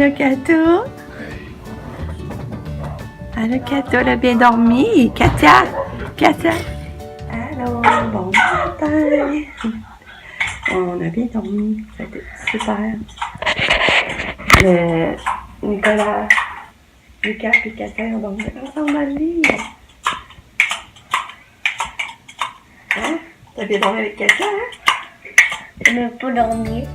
Allô, Kato? Allô, Kato, elle a bien dormi? Katia? Katia? Allô, bon matin! On a bien dormi, c'était super. Nicolas, Lucas et Katia ont dormi ensemble dans le lit. Hein? T'as bien dormi avec Katia, hein? Je n'ai pas dormi.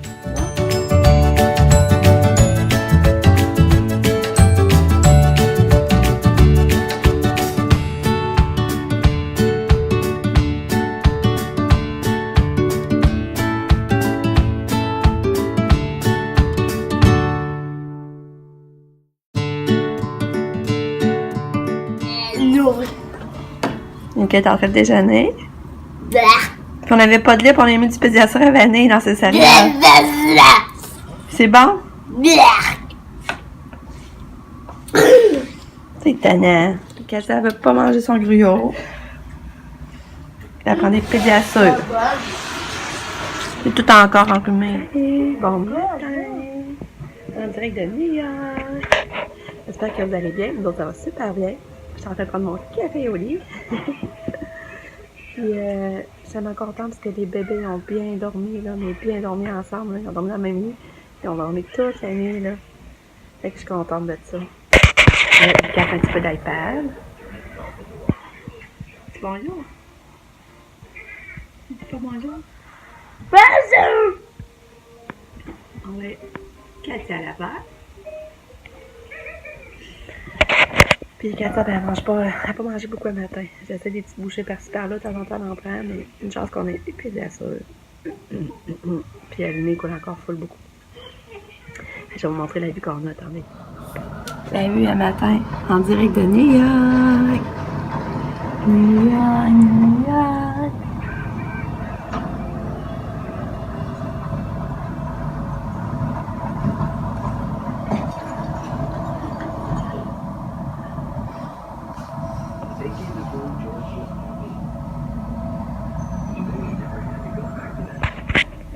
Ok, t'as fait le déjeuner. Blah. Puis on n'avait pas de lait, puis on a mis du pédiasure à vanille dans ses céréales. C'est bon? C'est tannant. Katia ne veut pas manger son gruau. Elle prend des pédiasures. C'est tout encore enrhumé. Bon matin. En direct de New York. J'espère que vous allez bien. Nous autres, ça va super bien. Je suis en train de prendre mon café au lit. Puis, je suis tellement contente parce que les bébés ont bien dormi, là, mais bien dormi ensemble. Là. Ils ont dormi dans le même lit. Ils ont dormi toute la nuit, là. Fait que je suis contente de ça. Lucas a un petit peu d'iPad. C'est bonjour. C'est pas bonjour. Bonjour. On va Katia à la base. Puis Katia, ben, elle mange pas, elle n'a pas mangé beaucoup le matin. J'essaie des petites bouchées par-ci par-là, de temps en temps, elle en prend, mais une chance qu'on ait des pédiasures. Puis elle nez coule encore full beaucoup. Je vais vous montrer la vue qu'on a, attendez. La vue un matin, en direct de New York. New York, New York.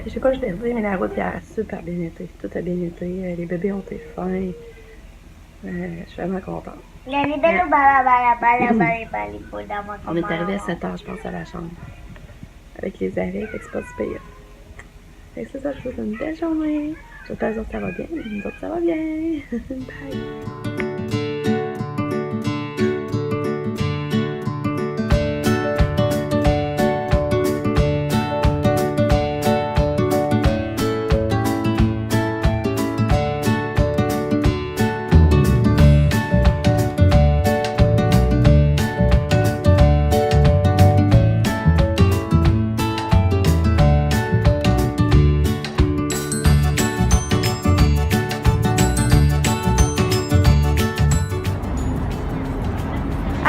Je sais pas, je vais dire, mais la route a super bien été. Tout a bien été. Les bébés ont été fins. Je suis vraiment contente. On est arrivé à 7 h, je pense, à la chambre. Avec les arrêts, fait que c'est pas si pire. Fait que c'est ça, je vous souhaite une belle journée. J'espère que les autres, ça va bien. Nous autres, ça va bien. Bye.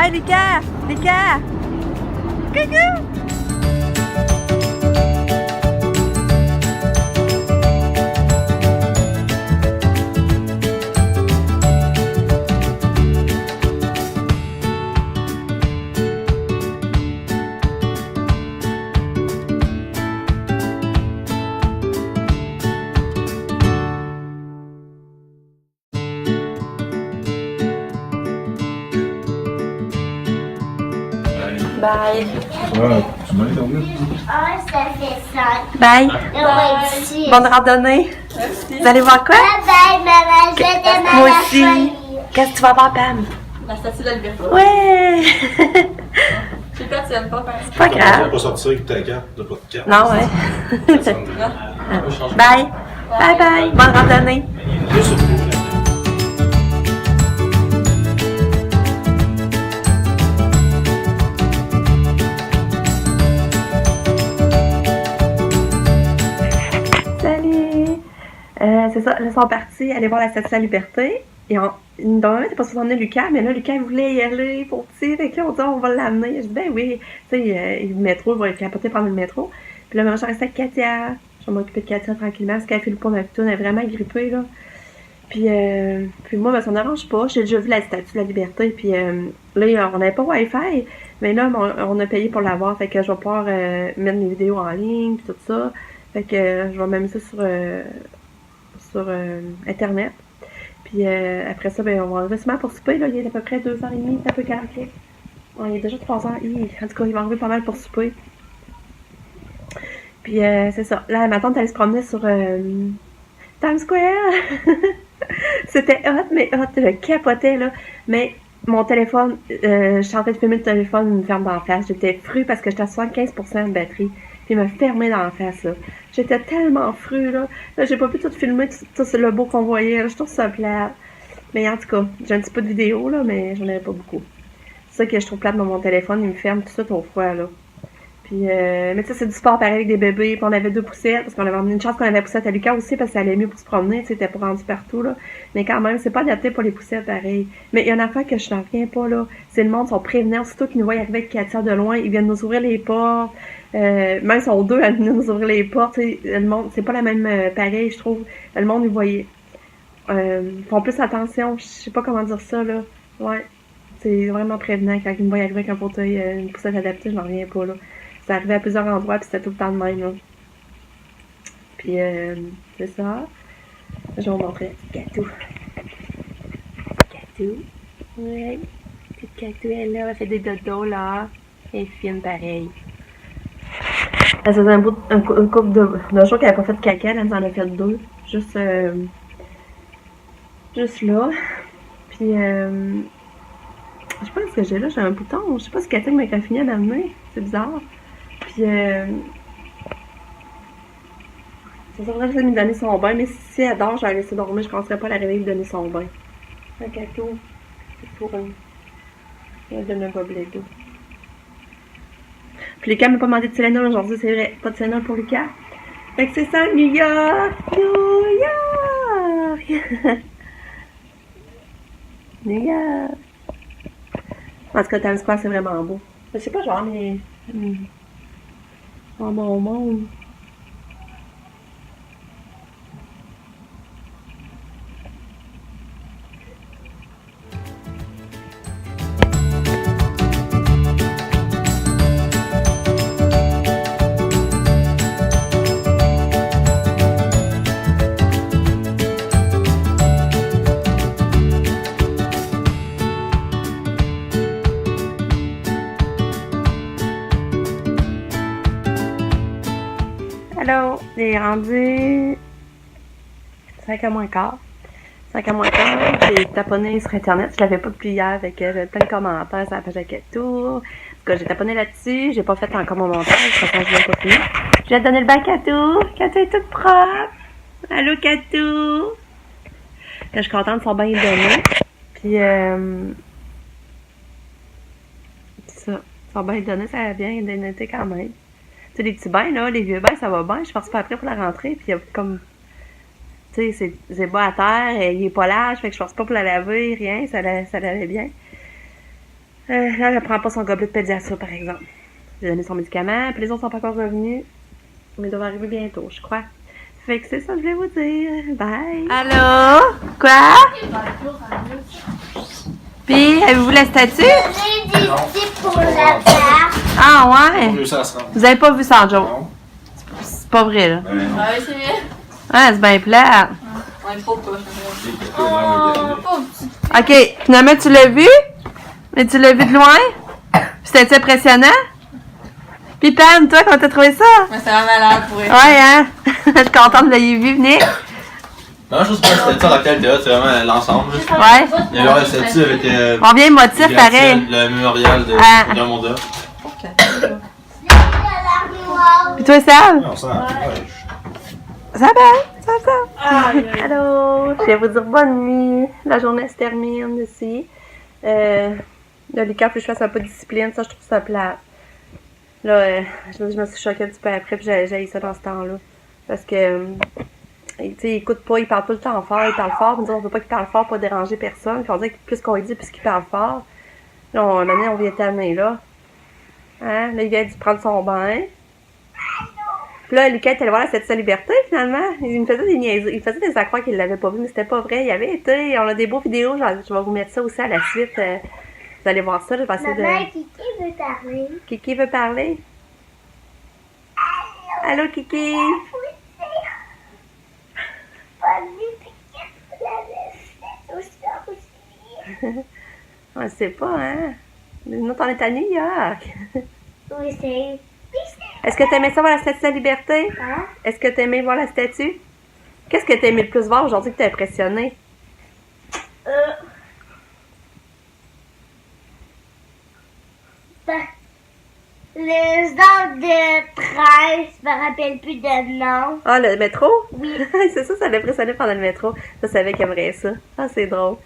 Hey, Lucas! Lucas! Coucou! Bye. Ah, tu m'as dormi. Ah, ça fait ça. Bye. Merci. Bonne randonnée. Merci. Vous allez voir quoi? Bye bye, maman. Je t'aime à Moi la aussi. folie. Qu'est-ce que tu vas voir, Pam? La statue de la liberté. Ouais! Je sais pas, tu aimes pas faire ça. Pas Tu grave. vas pas sortir avec ta carte, t'as pas de carte. Non, ouais. Non? Bye. Bye bye. Bonne randonnée. Deux sur deux. Salut! C'est ça, là, ils sont partis aller voir la Statue de la Liberté. Et normalement, t'es pas supposé emmener Lucas, mais là, Lucas, il voulait y aller pour petit. Fait que là, on dit, on va l'amener. Je dis, ben oui. Tu sais, le métro, il va être capoté prendre le métro. Puis là, maintenant, je restais avec Katia. Je vais m'occuper de Katia tranquillement, parce qu'elle fait le pont Neptune, elle est vraiment grippée, là. Puis moi, ben, ça ne m'arrange pas. J'ai déjà vu la Statue de la Liberté. Puis là, on n'avait pas Wi-Fi. Mais là, on a payé pour l'avoir. Fait que je vais pouvoir mettre mes vidéos en ligne, puis tout ça. Fait que je vais mettre ça sur Internet. Puis après ça, ben, on va arriver seulement pour souper. Là. Il est à peu près 2h30, c'est un peu calqué. Il est déjà 3h. En tout cas, il va arriver pas mal pour souper. Puis c'est ça. Là, ma tante allait se promener sur Times Square. C'était hot, mais hot. Je capotais, là. Mais mon téléphone, je suis en train de filmer le téléphone, il me ferme dans la face. J'étais fru parce que j'étais à 75% de batterie. Puis il me fermait dans la face, là. J'étais tellement fru, là. Là, j'ai pas pu tout filmer, tout le beau qu'on voyait. Là. Je trouve ça plate. Mais en tout cas, j'ai un petit peu de vidéo, là, mais j'en avais pas beaucoup. C'est ça que je trouve plate dans mon téléphone. Il me ferme tout de suite au froid, là. Puis, mais ça, c'est du sport pareil avec des bébés. Puis on avait 2 poussettes, parce qu'on avait emmené une chance qu'on avait poussette à Lucas aussi, parce que ça allait mieux pour se promener, tu sais, c'était pas rendu partout, là. Mais quand même, c'est pas adapté pour les poussettes pareil. Mais il y a une affaire que je n'en reviens pas, là. C'est le monde, sont prévenants, surtout qu'ils nous voient arriver avec Katia de loin, ils viennent nous ouvrir les portes. Même ils sont 2 à venir nous ouvrir les portes, tu sais. Le monde, c'est pas la même pareil, je trouve. Le monde, ils voyaient. Font plus attention, je sais pas comment dire ça, là. Ouais. C'est vraiment prévenant quand ils me voient arriver avec un fauteuil, une poussette adaptée, je n'en reviens pas, là. C'est arrivé à plusieurs endroits, puis c'était tout le temps de même, là. Puis, c'est ça. Je vais vous montrer. Gâteau. Gâteau. Ouais. Petite Gâteau, elle, là, elle fait des dodos, là. Elle est fine, pareil. Elle faisait un couple de jours qu'elle n'a pas fait de caca, elle en a fait 2. Juste là. Puis, je sais pas ce que j'ai là, j'ai un bouton. Je sais pas ce qu'elle m'a fini à m'amener. C'est bizarre. Puis, ça serait de lui donner son bain, mais si elle dort, je vais la laisser dormir, je ne commencerai pas à la réveiller et lui donner son bain. Un gâteau, c'est pour un. Elle donne un gobelet d'eau. Puis Lucas m'a pas demandé de Tylenol aujourd'hui, c'est vrai, pas de Tylenol pour Lucas. Fait que c'est ça, New York! New York! New York! En tout cas, Times Square, c'est vraiment beau. Je sais pas, genre, mais. Oh mon monde. Allô, il est rendu 5h moins quart. 5h moins quart, j'ai taponné sur Internet. Je l'avais pas depuis hier, avec plein de commentaires sur la page de Katou. En tout cas, j'ai taponné là-dessus. J'ai pas fait encore mon montage, parce que je viens pas fini. Je vais te donner le bain Katou. Katou est toute propre. Allô, Katou. Je suis contente de son bain donné. Puis, ça. Son bain donné, ça va bien été quand même. Tu sais, les petits bains, là, les vieux bains, ça va bien. Je pense pas après pour la rentrée. Puis, il y a comme. Tu sais, c'est bas à terre. Il est pas large. Fait que je pense pas pour la laver, rien. Ça allait bien. Là, elle prend pas son gobelet de pédiatre, par exemple. J'ai donné son médicament. Puis, les autres sont pas encore revenus. Mais ils doivent arriver bientôt, je crois. Fait que c'est ça que je voulais vous dire. Bye. Allô? Quoi? Puis, avez-vous la statue? J'ai des petits pour la faire. Ah ouais? Vous avez pas vu ça, Joe? Non. C'est pas vrai, là. Ah oui, c'est vrai. Ah, c'est bien plat. On est trop poche. OK, finalement, tu l'as vu? Mais tu l'as vu de loin? C'était impressionnant? Puis Pam, toi, comment t'as trouvé ça? Mais c'est vraiment malade pour elle. Ouais, hein? Je suis contente de l'avoir vu venir. Non, je sais pas si c'était ça la qualité, c'est vraiment l'ensemble. Ouais. Il y avait la statue avec Combien de motifs, pareil? le mémorial de Ah. Ramonda. Puis toi, Sam? Non, ça, Ça va? Ça va? Allô? Je vais vous dire bonne nuit. La journée se termine ici. Là, Lucas, faut que je fasse un peu de discipline. Ça, je trouve ça plate. Là, je me suis choquée un petit peu après, puis j'ai eu ça dans ce temps-là. Parce que, tu sais, il écoute pas, il parle tout le temps fort, il parle fort. On veut pas qu'il parle fort pour déranger personne. Puis on dit que plus qu'on lui dit, plus qu'il parle fort. Là, maintenant, on vient terminer là. Hein? Là, il vient de prendre son bain. Puis là, Lucas était allé voir la liberté, finalement. Il me faisait des niaiseries. Il faisait des accrocs qu'il l'avait pas vu, mais c'était pas vrai. Il avait été. On a des beaux vidéos. Je vais vous mettre ça aussi à la suite. Vous allez voir ça. Je vais essayer Maman, Kiki veut parler. Kiki veut parler? Allô, Kiki? Pas lui, Kiki, la laisse. On ne sait pas, hein? Nous, on est à New York. Oui, c'est. Est-ce que tu aimais ça voir la Statue de la Liberté? Hein? Est-ce que tu aimais voir la statue? Qu'est-ce que tu aimé le plus voir aujourd'hui que t'as impressionné? Les gens de train, je me rappelle plus de nom. Ah, le métro? Oui. C'est ça l'a impressionné pendant le métro. Je savais qu'elle aimerait ça. Ah, c'est drôle.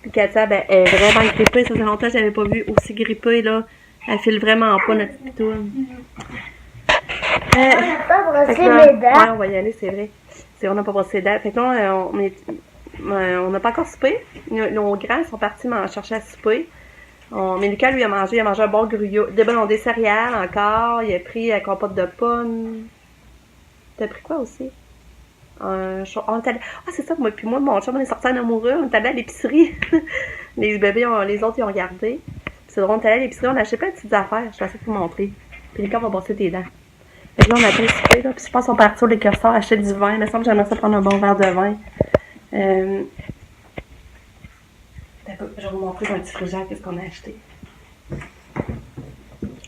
Puis Katia, ben, elle est vraiment grippée. Ça fait longtemps que je l'avais pas vue aussi grippée, là. Elle file vraiment pas, notre pitoune. On n'a pas brossé Fait que là, les dents. ouais, on va y aller, c'est vrai. On n'a pas brossé les dents. Fait que là, on n'a pas encore soupé. Nos grands sont partis chercher à souper. Mais Lucas, lui, a mangé un bon gruyot. Des céréales encore. Il a pris la compote de pommes. T'as pris quoi aussi? C'est ça, moi, puis moi, mon chum, on est sortis en amoureux. On est allé à l'épicerie. Les bébés, les autres, ils ont regardé. Puis c'est drôle, on est allé à l'épicerie. On a acheté plein de petites affaires. Je vais essayer de vous montrer. Puis Lucas va brosser tes dents. Fait que là, on a pris souper, là. Puis je pense qu'on part sur les curseurs, acheter du vin. Il me semble que j'aimerais ça prendre un bon verre de vin. Je vais vous montrer dans le petit frigère qu'est-ce qu'on a acheté.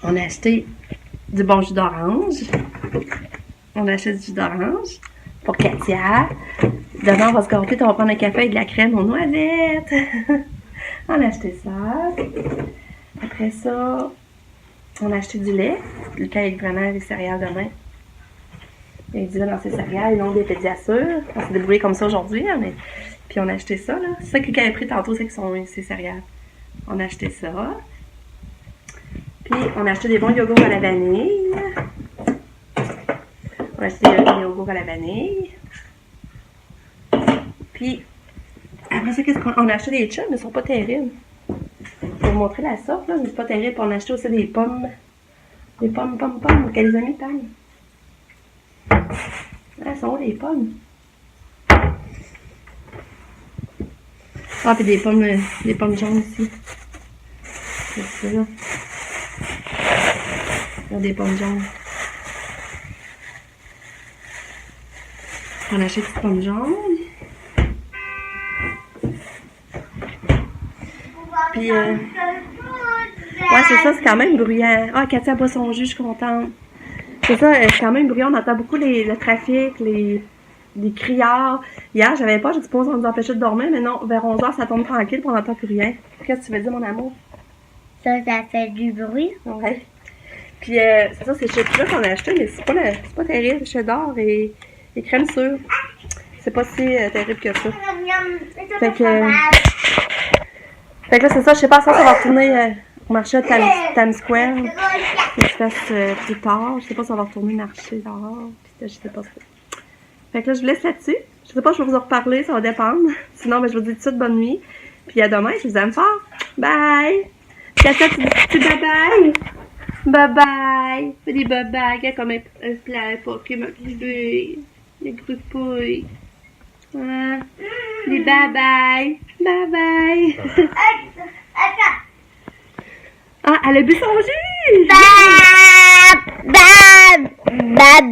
On a acheté du bon jus d'orange. On a acheté du jus d'orange pour Katia. Demain, on va se gâter, on va prendre un café avec de la crème aux noisettes. On a acheté ça. Après ça, on a acheté du lait. Le cas avec vraiment les céréales demain. Il y a du lait dans ses céréales, ils ont des pédiassures. On s'est débrouillé comme ça aujourd'hui, hein, mais... Puis on a acheté ça, là. C'est ça que quelqu'un a pris tantôt, c'est que ses céréales. On a acheté ça. Puis on a acheté des bons yogourts à la vanille. On a acheté des yogourts à la vanille. Puis après ça, qu'est-ce qu'on a acheté? Des chips, mais ils sont pas terribles. Je vais vous montrer la sorte, là, mais c'est pas terrible. Puis on a acheté aussi des pommes. Des pommes, qu'elle les a mis tam. Elles sont où les pommes? Ah, puis des pommes jaunes aussi. C'est ça, là. Il y a des pommes jaunes. On achète des pommes jaunes. Puis, ouais, c'est ça, c'est quand même bruyant. Ah, Katia boit son jus, je suis contente. C'est ça, c'est quand même bruyant. On entend beaucoup le trafic, les criards. Hier, j'avais pas, je suppose, on nous empêchait de dormir, mais non, vers 11h, ça tombe tranquille, puis on n'entend plus rien. Qu'est-ce que tu veux dire, mon amour? Ça fait du bruit. Ouais. Puis, c'est ça, c'est chez Pura qu'on a acheté, mais c'est pas terrible. Cheddar et crème sûre. C'est pas si terrible que ça. Fait que là, c'est ça, je sais pas, ça va retourner au marché à Times Square. Que je fasse plus tard. Je sais pas si on va retourner marcher dehors. Puis, je sais pas ça. Fait que là, je vous laisse là-dessus. Je sais pas, je vais vous en reparler, ça va dépendre. Sinon, ben, je vous dis tout de suite bonne nuit. Puis à demain, je vous aime fort. Bye! Katia, tu dis bye-bye? Bye-bye! Fais des bye-bye, comme un plat Pokémon bébé. Les groupouilles. Ah, des bye-bye! Bye-bye! Ah, elle a bu son jus! Bye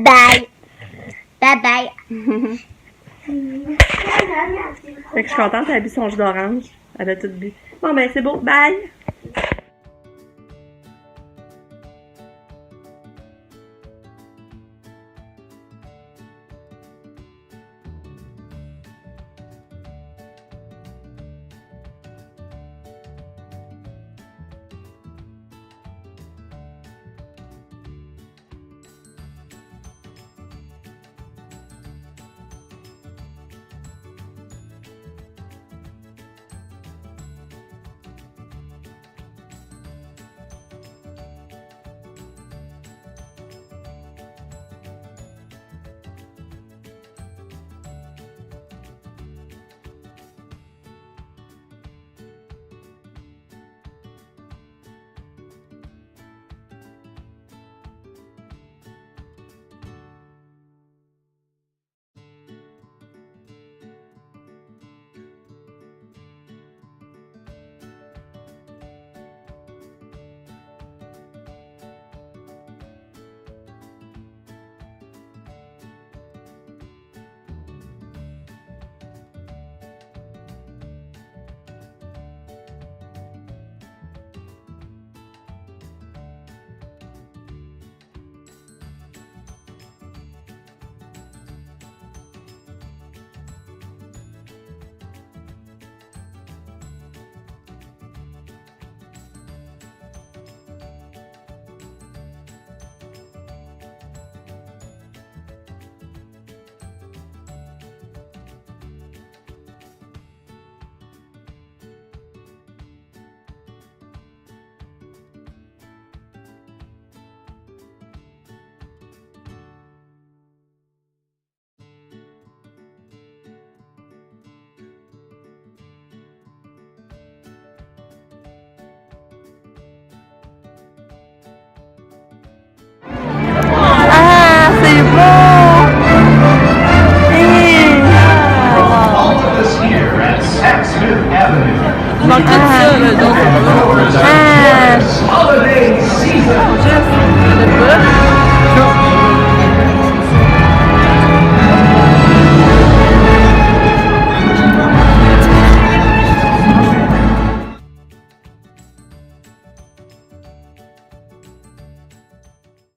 bye. Bye bye. Fait que je suis contente, elle a bu son jus d'orange. Elle a tout bu. Bon, ben, c'est beau. Bye!